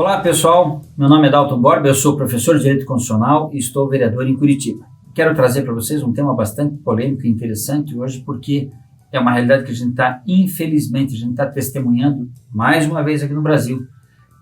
Olá pessoal, meu nome é Dalton Borba, eu sou professor de Direito Constitucional e estou vereador em Curitiba. Quero trazer para vocês um tema bastante polêmico e interessante hoje porque é uma realidade que a gente está, infelizmente, a gente está testemunhando mais uma vez aqui no Brasil,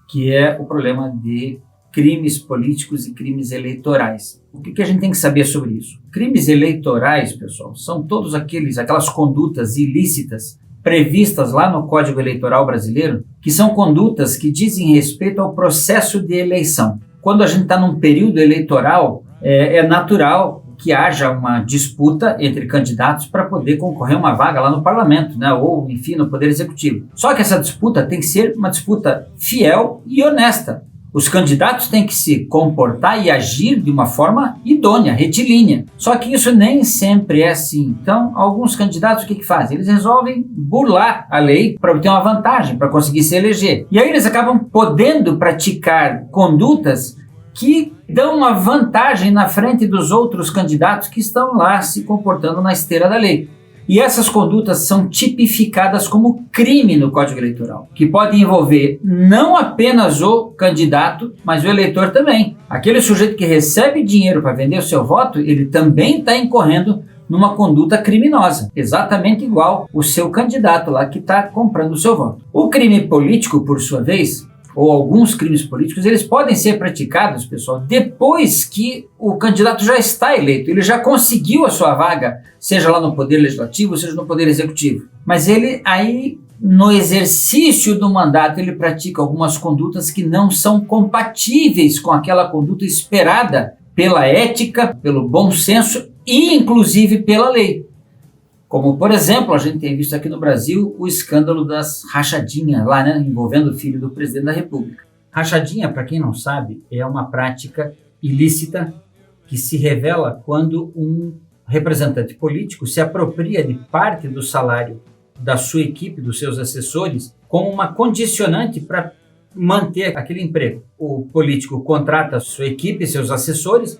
que é o problema de crimes políticos e crimes eleitorais. O que a gente tem que saber sobre isso? Crimes eleitorais, pessoal, são todos aquelas condutas ilícitas previstas lá no Código Eleitoral brasileiro, que são condutas que dizem respeito ao processo de eleição. Quando a gente está num período eleitoral, é natural que haja uma disputa entre candidatos para poder concorrer a uma vaga lá no parlamento, né? Ou, enfim, no Poder Executivo. Só que essa disputa tem que ser uma disputa fiel e honesta. Os candidatos têm que se comportar e agir de uma forma idônea, retilínea. Só que isso nem sempre é assim. Então, alguns candidatos o que fazem? Eles resolvem burlar a lei para obter uma vantagem, para conseguir se eleger. E aí eles acabam podendo praticar condutas que dão uma vantagem na frente dos outros candidatos que estão lá se comportando na esteira da lei. E essas condutas são tipificadas como crime no Código Eleitoral, que pode envolver não apenas o candidato, mas o eleitor também. Aquele sujeito que recebe dinheiro para vender o seu voto, ele também está incorrendo numa conduta criminosa, exatamente igual o seu candidato lá que está comprando o seu voto. O crime político, por sua vez, ou alguns crimes políticos, eles podem ser praticados, pessoal, depois que o candidato já está eleito, ele já conseguiu a sua vaga, seja lá no Poder Legislativo, seja no Poder Executivo. Mas ele aí, no exercício do mandato, ele pratica algumas condutas que não são compatíveis com aquela conduta esperada pela ética, pelo bom senso e, inclusive, pela lei. Como, por exemplo, a gente tem visto aqui no Brasil o escândalo das rachadinhas lá, né, envolvendo o filho do presidente da República. Rachadinha, para quem não sabe, é uma prática ilícita que se revela quando um representante político se apropria de parte do salário da sua equipe, dos seus assessores, como uma condicionante para manter aquele emprego. O político contrata a sua equipe, seus assessores,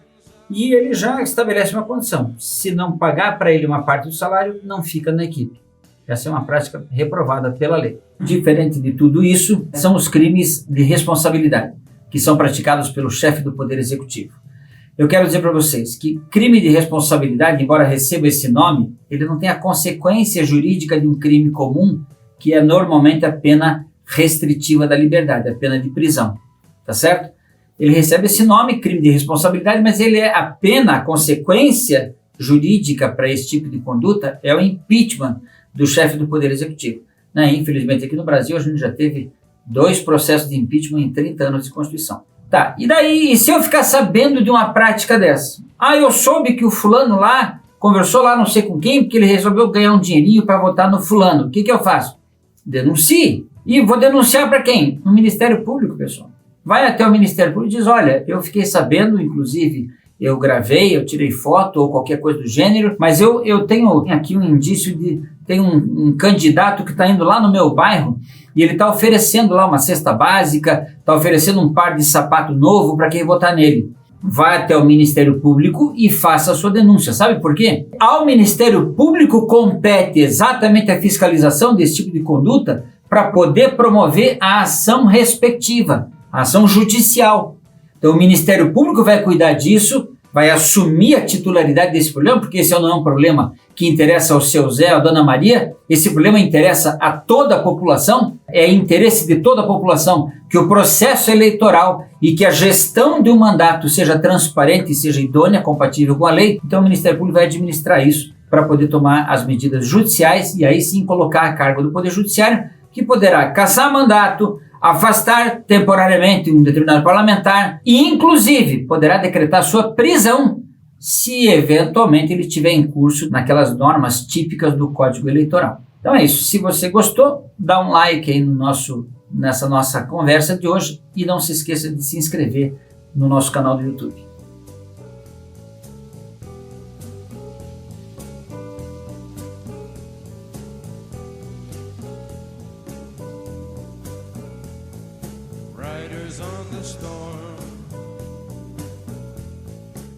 e ele já estabelece uma condição: se não pagar para ele uma parte do salário, não fica na equipe. Essa é uma prática reprovada pela lei. Diferente de tudo isso, são os crimes de responsabilidade, que são praticados pelo chefe do Poder Executivo. Eu quero dizer para vocês que crime de responsabilidade, embora receba esse nome, ele não tem a consequência jurídica de um crime comum, que é normalmente a pena restritiva da liberdade, a pena de prisão. Tá certo? Ele recebe esse nome, crime de responsabilidade, mas ele é apenas a consequência jurídica para esse tipo de conduta, é o impeachment do chefe do Poder Executivo. Né? Infelizmente, aqui no Brasil, a gente já teve 2 processos de impeachment em 30 anos de Constituição. Tá, e daí, e se eu ficar sabendo de uma prática dessa? Eu soube que o fulano lá conversou lá não sei com quem, porque ele resolveu ganhar um dinheirinho para votar no fulano. O que eu faço? Denuncie. E vou denunciar para quem? No Ministério Público, pessoal. Vai até o Ministério Público e diz: olha, eu fiquei sabendo, inclusive eu gravei, eu tirei foto ou qualquer coisa do gênero, mas eu tenho aqui um indício de, tem um candidato que está indo lá no meu bairro e ele está oferecendo lá uma cesta básica, está oferecendo um par de sapato novo para quem votar nele. Vá até o Ministério Público e faça a sua denúncia. Sabe por quê? Ao Ministério Público compete exatamente a fiscalização desse tipo de conduta para poder promover a ação respectiva, a ação judicial. Então o Ministério Público vai cuidar disso, vai assumir a titularidade desse problema, porque esse não é um problema que interessa ao seu Zé, à Dona Maria, esse problema interessa a toda a população, é interesse de toda a população que o processo eleitoral e que a gestão de um mandato seja transparente, seja idônea, compatível com a lei. Então o Ministério Público vai administrar isso para poder tomar as medidas judiciais e aí sim colocar a cargo do Poder Judiciário, que poderá cassar mandato, afastar temporariamente um determinado parlamentar e, inclusive, poderá decretar sua prisão se, eventualmente, ele estiver em curso naquelas normas típicas do Código Eleitoral. Então é isso. Se você gostou, dá um like aí nessa nossa conversa de hoje e não se esqueça de se inscrever no nosso canal do YouTube. Riders on the storm.